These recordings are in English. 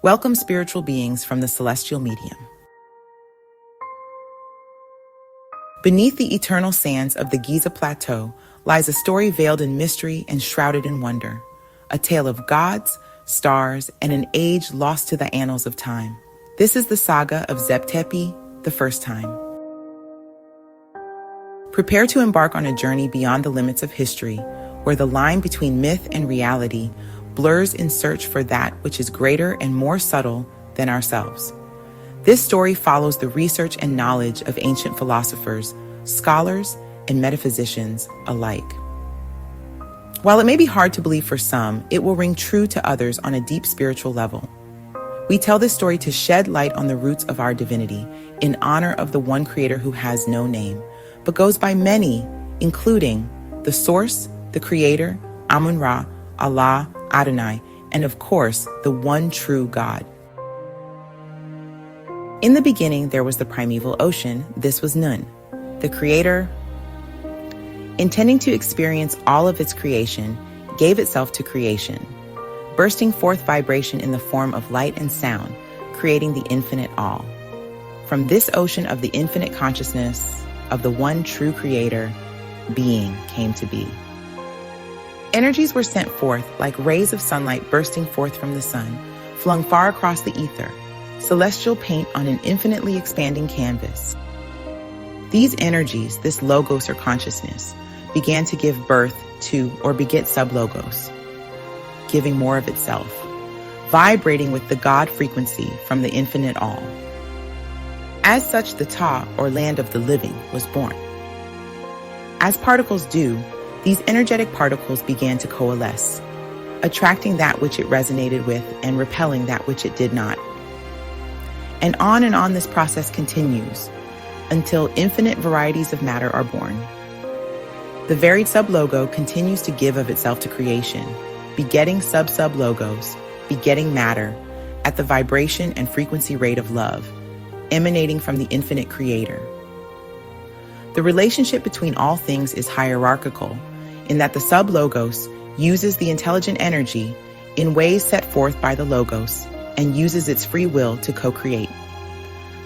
Welcome, spiritual beings from the celestial medium. Beneath the eternal sands of the Giza Plateau lies a story veiled in mystery and shrouded in wonder, a tale of gods, stars, and an age lost to the annals of time. This is the saga of Zep Tepi, the first time. Prepare to embark on a journey beyond the limits of history, where the line between myth and reality blurs in search for that which is greater and more subtle than ourselves. This story follows the research and knowledge of ancient philosophers, scholars, and metaphysicians alike. While it may be hard to believe for some, it will ring true to others on a deep spiritual level. We tell this story to shed light on the roots of our divinity in honor of the one creator who has no name, but goes by many, including the source, the creator, Amun-Ra, Allah, Adonai, and of course, the one true God. In the beginning, there was the primeval ocean. This was Nun, the creator, intending to experience all of its creation, gave itself to creation, bursting forth vibration in the form of light and sound, creating the infinite all. From this ocean of the infinite consciousness of the one true creator, being came to be. Energies were sent forth like rays of sunlight bursting forth from the sun, flung far across the ether, celestial paint on an infinitely expanding canvas. These energies, this logos or consciousness, began to give birth to or beget sub-logos, giving more of itself, vibrating with the God frequency from the infinite all. As such, the Ta, or land of the living, was born. As particles do, these energetic particles began to coalesce, attracting that which it resonated with and repelling that which it did not. And on this process continues until infinite varieties of matter are born. The varied sub-logo continues to give of itself to creation, begetting sub-logos, begetting matter at the vibration and frequency rate of love, emanating from the infinite creator. The relationship between all things is hierarchical, in that the sub-logos uses the intelligent energy in ways set forth by the logos and uses its free will to co-create.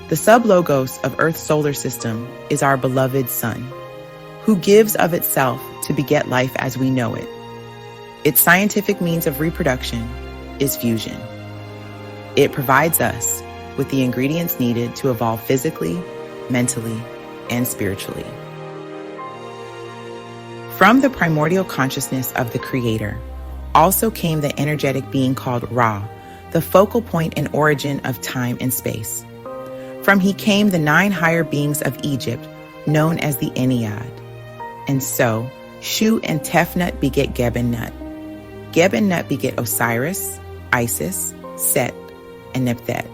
The sub-logos of Earth's solar system is our beloved sun, who gives of itself to beget life as we know it. Its scientific means of reproduction is fusion. It provides us with the ingredients needed to evolve physically, mentally, and spiritually. From the primordial consciousness of the Creator also came the energetic being called Ra, the focal point and origin of time and space. From he came the 9 higher beings of Egypt, known as the Ennead. And so, Shu and Tefnut beget Geb and Nut. Geb and Nut beget Osiris, Isis, Set, and Nepthet.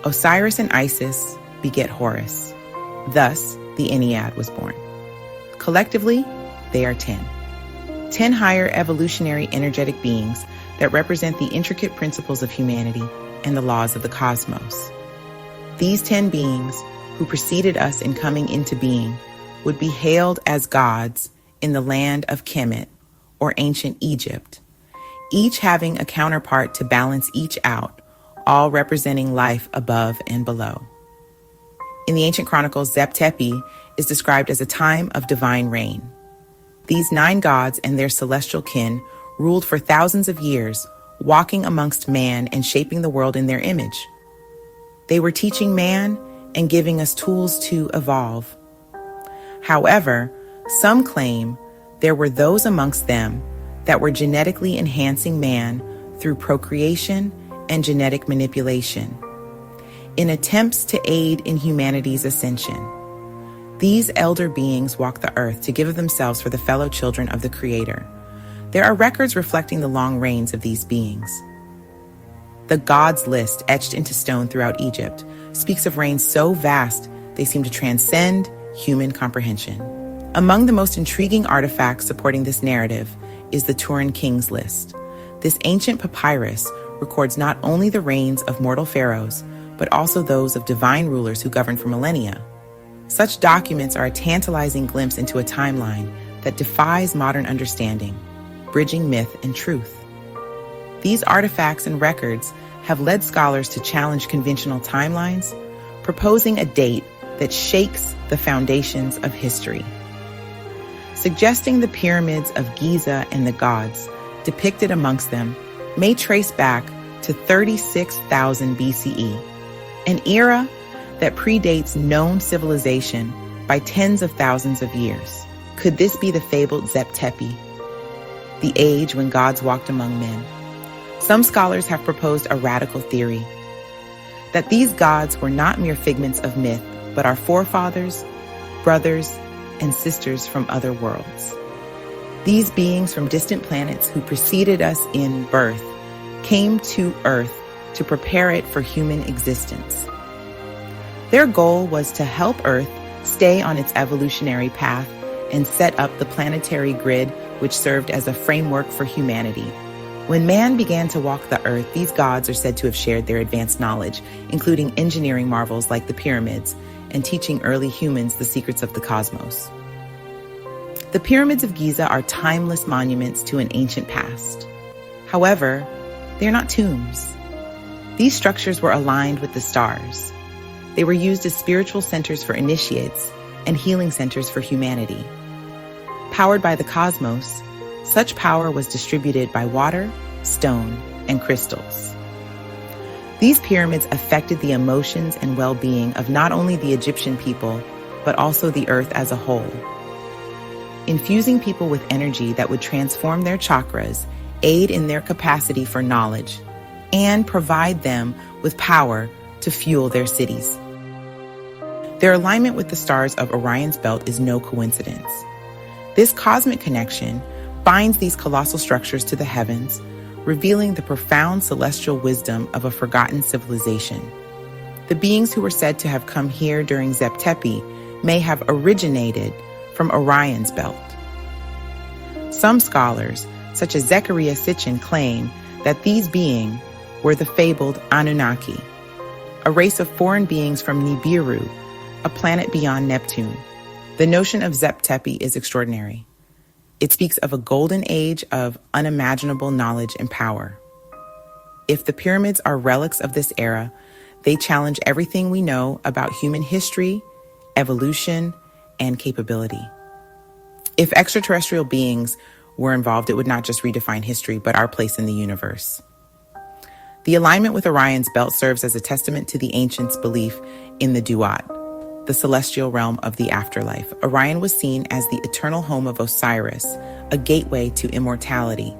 Osiris and Isis beget Horus. Thus, the Ennead was born. Collectively, they are 10. 10 higher evolutionary energetic beings that represent the intricate principles of humanity and the laws of the cosmos. These 10 beings, who preceded us in coming into being, would be hailed as gods in the land of Kemet, or ancient Egypt, each having a counterpart to balance each out, all representing life above and below. In the ancient chronicles, Zep Tepi is described as a time of divine reign. These 9 gods and their celestial kin ruled for thousands of years, walking amongst man and shaping the world in their image. They were teaching man and giving us tools to evolve. However, some claim there were those amongst them that were genetically enhancing man through procreation and genetic manipulation, in attempts to aid in humanity's ascension. These elder beings walk the earth to give of themselves for the fellow children of the Creator. There are records reflecting the long reigns of these beings. The gods list etched into stone throughout Egypt speaks of reigns so vast they seem to transcend human comprehension. Among the most intriguing artifacts supporting this narrative is the Turin Kings list. This ancient papyrus records not only the reigns of mortal pharaohs, but also those of divine rulers who governed for millennia. Such documents are a tantalizing glimpse into a timeline that defies modern understanding, bridging myth and truth. These artifacts and records have led scholars to challenge conventional timelines, proposing a date that shakes the foundations of history. Suggesting the pyramids of Giza and the gods depicted amongst them may trace back to 36,000 BCE, an era that predates known civilization by tens of thousands of years. Could this be the fabled Zep Tepi, the age when gods walked among men? Some scholars have proposed a radical theory that these gods were not mere figments of myth, but our forefathers, brothers, and sisters from other worlds. These beings from distant planets who preceded us in birth came to Earth to prepare it for human existence. Their goal was to help Earth stay on its evolutionary path and set up the planetary grid which served as a framework for humanity. When man began to walk the earth, these gods are said to have shared their advanced knowledge, including engineering marvels like the pyramids and teaching early humans the secrets of the cosmos. The pyramids of Giza are timeless monuments to an ancient past. However, they're not tombs. These structures were aligned with the stars. They were used as spiritual centers for initiates and healing centers for humanity. Powered by the cosmos, such power was distributed by water, stone, and crystals. These pyramids affected the emotions and well-being of not only the Egyptian people, but also the earth as a whole. Infusing people with energy that would transform their chakras, aid in their capacity for knowledge, and provide them with power to fuel their cities. Their alignment with the stars of Orion's belt is no coincidence. This cosmic connection binds these colossal structures to the heavens, revealing the profound celestial wisdom of a forgotten civilization. The beings who were said to have come here during Zep Tepi may have originated from Orion's belt. Some scholars, such as Zecharia Sitchin, claim that these beings were the fabled Anunnaki, a race of foreign beings from Nibiru, a planet beyond Neptune. The notion of Zep Tepi is extraordinary. It speaks of a golden age of unimaginable knowledge and power. If the pyramids are relics of this era, they challenge everything we know about human history, evolution, and capability. If extraterrestrial beings were involved, it would not just redefine history, but our place in the universe. The alignment with Orion's belt serves as a testament to the ancients' belief in the Duat, the celestial realm of the afterlife. Orion was seen as the eternal home of Osiris, a gateway to immortality.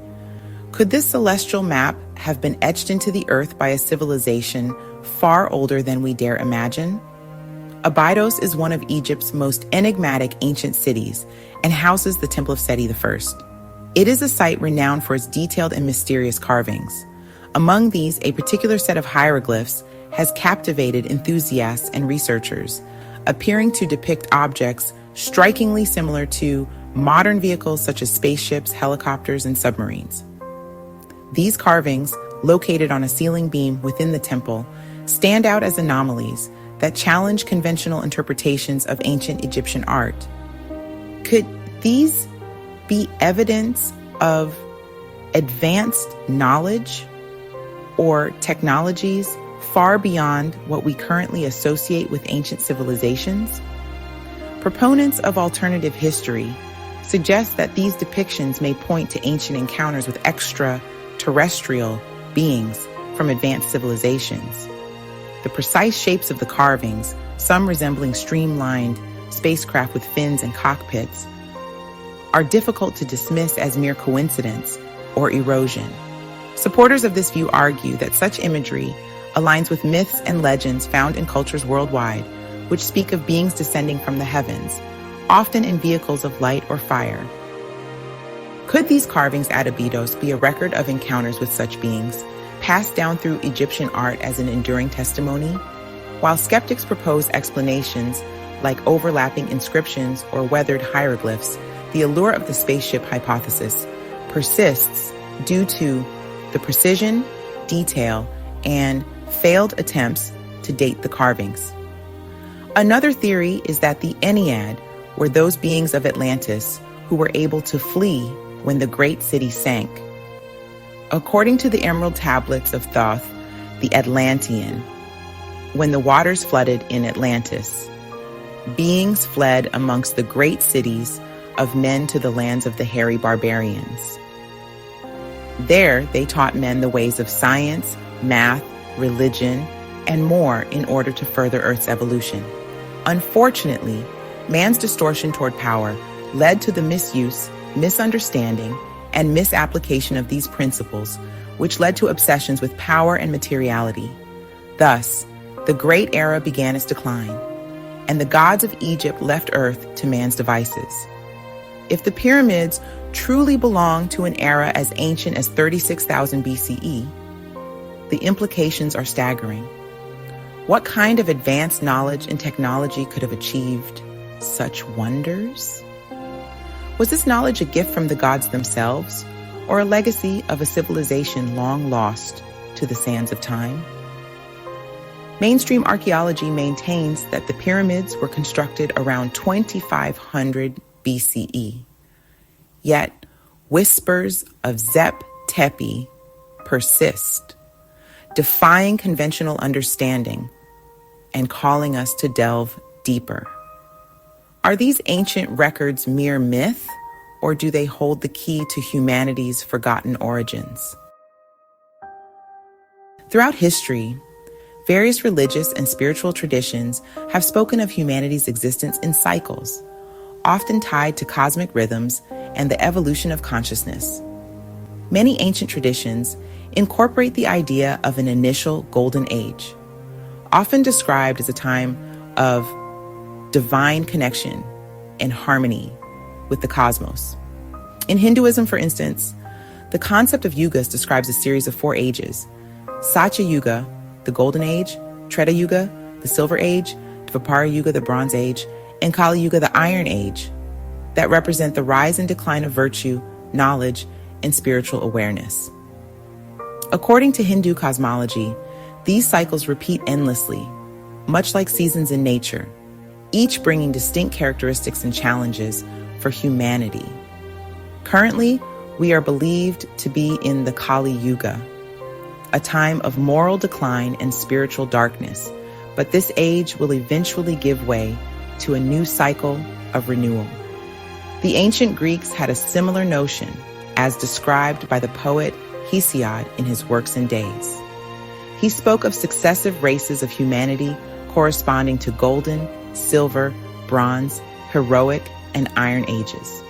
Could this celestial map have been etched into the earth by a civilization far older than we dare imagine? Abydos is one of Egypt's most enigmatic ancient cities and houses the Temple of Seti I. It is a site renowned for its detailed and mysterious carvings. Among these, a particular set of hieroglyphs has captivated enthusiasts and researchers, appearing to depict objects strikingly similar to modern vehicles such as spaceships, helicopters, and submarines. These carvings, located on a ceiling beam within the temple, stand out as anomalies that challenge conventional interpretations of ancient Egyptian art. Could these be evidence of advanced knowledge or technologies far beyond what we currently associate with ancient civilizations? Proponents of alternative history suggest that these depictions may point to ancient encounters with extraterrestrial beings from advanced civilizations. The precise shapes of the carvings, some resembling streamlined spacecraft with fins and cockpits, are difficult to dismiss as mere coincidence or erosion. Supporters of this view argue that such imagery aligns with myths and legends found in cultures worldwide, which speak of beings descending from the heavens, often in vehicles of light or fire. Could these carvings at Abydos be a record of encounters with such beings, passed down through Egyptian art as an enduring testimony? While skeptics propose explanations like overlapping inscriptions or weathered hieroglyphs, the allure of the spaceship hypothesis persists due to the precision, detail, and failed attempts to date the carvings. Another theory is that the Ennead were those beings of Atlantis who were able to flee when the great city sank. According to the Emerald Tablets of Thoth, the Atlantean. When the waters flooded in Atlantis, beings fled amongst the great cities of men to the lands of the hairy barbarians. There, they taught men the ways of science, math, religion, and more in order to further Earth's evolution. Unfortunately, man's distortion toward power led to the misuse, misunderstanding, and misapplication of these principles, which led to obsessions with power and materiality. Thus, the Great Era began its decline, and the gods of Egypt left Earth to man's devices. If the pyramids truly belong to an era as ancient as 36,000 BCE, the implications are staggering. What kind of advanced knowledge and technology could have achieved such wonders? Was this knowledge a gift from the gods themselves, or a legacy of a civilization long lost to the sands of time? Mainstream archaeology maintains that the pyramids were constructed around 2500 BCE. Yet, whispers of Zep Tepi persist, defying conventional understanding and calling us to delve deeper. Are these ancient records mere myth, or do they hold the key to humanity's forgotten origins? Throughout history, various religious and spiritual traditions have spoken of humanity's existence in cycles, often tied to cosmic rhythms and the evolution of consciousness. Many ancient traditions incorporate the idea of an initial golden age, often described as a time of divine connection and harmony with the cosmos. In Hinduism, for instance, the concept of yugas describes a series of 4 ages: Satya Yuga, the Golden Age; Treta Yuga, the Silver Age; Dvapara Yuga, the Bronze Age; and Kali Yuga, the Iron Age, that represent the rise and decline of virtue, knowledge, and spiritual awareness. According to Hindu cosmology, these cycles repeat endlessly, much like seasons in nature, each bringing distinct characteristics and challenges for humanity. Currently, we are believed to be in the Kali Yuga, a time of moral decline and spiritual darkness, but this age will eventually give way to a new cycle of renewal. The ancient Greeks had a similar notion, as described by the poet Hesiod in his Works and Days. He spoke of successive races of humanity corresponding to golden, silver, bronze, heroic, and iron ages.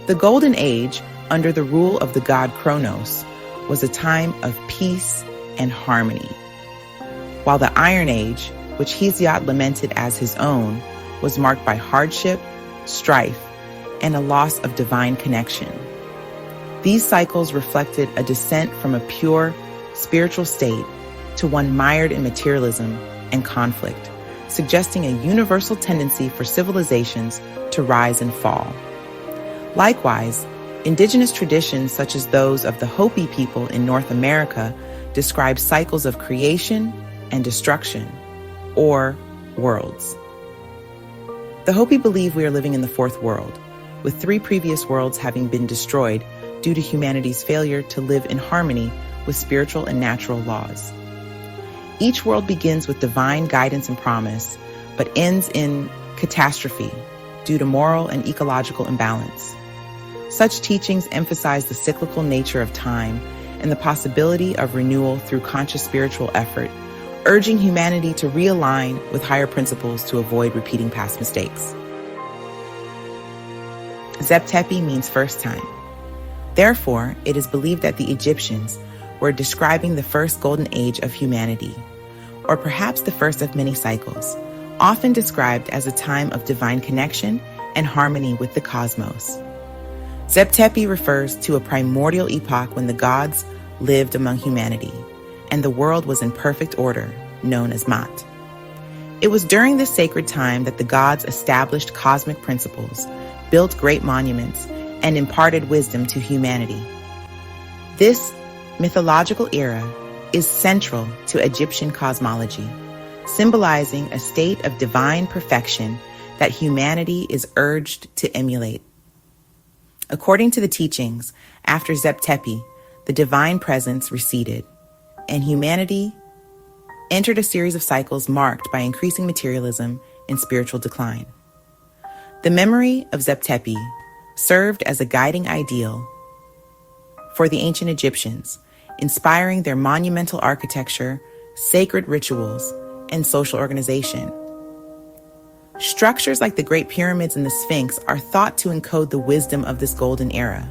The Golden Age, under the rule of the god Kronos, was a time of peace and harmony, while the Iron Age, which Hesiod lamented as his own, was marked by hardship, strife, and a loss of divine connection. These cycles reflected a descent from a pure, spiritual state to one mired in materialism and conflict, suggesting a universal tendency for civilizations to rise and fall. Likewise, indigenous traditions such as those of the Hopi people in North America describe cycles of creation and destruction, or worlds. The Hopi believe we are living in the fourth world, with 3 previous worlds having been destroyed due to humanity's failure to live in harmony with spiritual and natural laws. Each world begins with divine guidance and promise, but ends in catastrophe due to moral and ecological imbalance. Such teachings emphasize the cyclical nature of time and the possibility of renewal through conscious spiritual effort, urging humanity to realign with higher principles to avoid repeating past mistakes. Zep Tepi means first time. Therefore, it is believed that the Egyptians were describing the first golden age of humanity, or perhaps the first of many cycles, often described as a time of divine connection and harmony with the cosmos. Zep Tepi refers to a primordial epoch when the gods lived among humanity, and the world was in perfect order, known as Mat. It was during this sacred time that the gods established cosmic principles, built great monuments, and imparted wisdom to humanity. This mythological era is central to Egyptian cosmology, symbolizing a state of divine perfection that humanity is urged to emulate. According to the teachings, after Zep Tepi, the divine presence receded, and humanity entered a series of cycles marked by increasing materialism and spiritual decline. The memory of Zep Tepi served as a guiding ideal for the ancient Egyptians, inspiring their monumental architecture, sacred rituals, and social organization. Structures like the Great Pyramids and the Sphinx are thought to encode the wisdom of this golden era,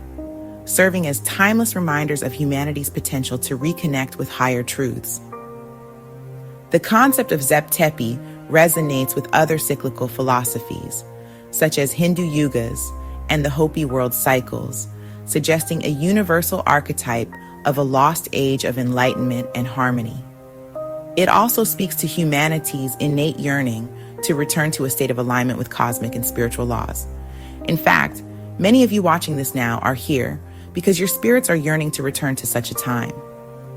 serving as timeless reminders of humanity's potential to reconnect with higher truths. The concept of Zep Tepi resonates with other cyclical philosophies, such as Hindu yugas and the Hopi world cycles, suggesting a universal archetype of a lost age of enlightenment and harmony. It also speaks to humanity's innate yearning to return to a state of alignment with cosmic and spiritual laws. In fact, many of you watching this now are here because your spirits are yearning to return to such a time.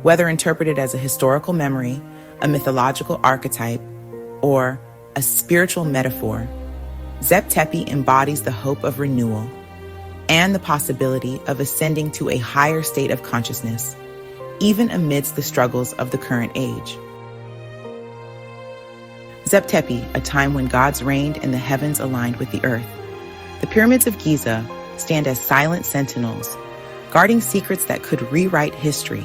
Whether interpreted as a historical memory, a mythological archetype, or a spiritual metaphor, Zep Tepi embodies the hope of renewal and the possibility of ascending to a higher state of consciousness, even amidst the struggles of the current age. Zep Tepi, a time when gods reigned and the heavens aligned with the earth. The Pyramids of Giza stand as silent sentinels, guarding secrets that could rewrite history,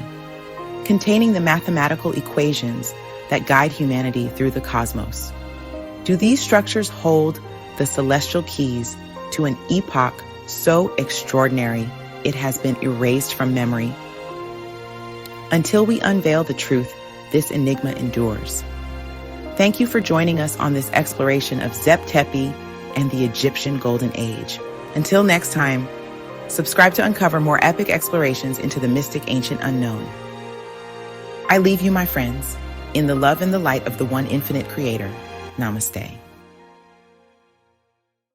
containing the mathematical equations that guide humanity through the cosmos. Do these structures hold the celestial keys to an epoch so extraordinary it has been erased from memory? Until we unveil the truth, this enigma endures. Thank you for joining us on this exploration of Zep Tepi and the Egyptian Golden Age. Until next time, subscribe to uncover more epic explorations into the mystic ancient unknown. I leave you, my friends, in the love and the light of the one infinite creator. Namaste.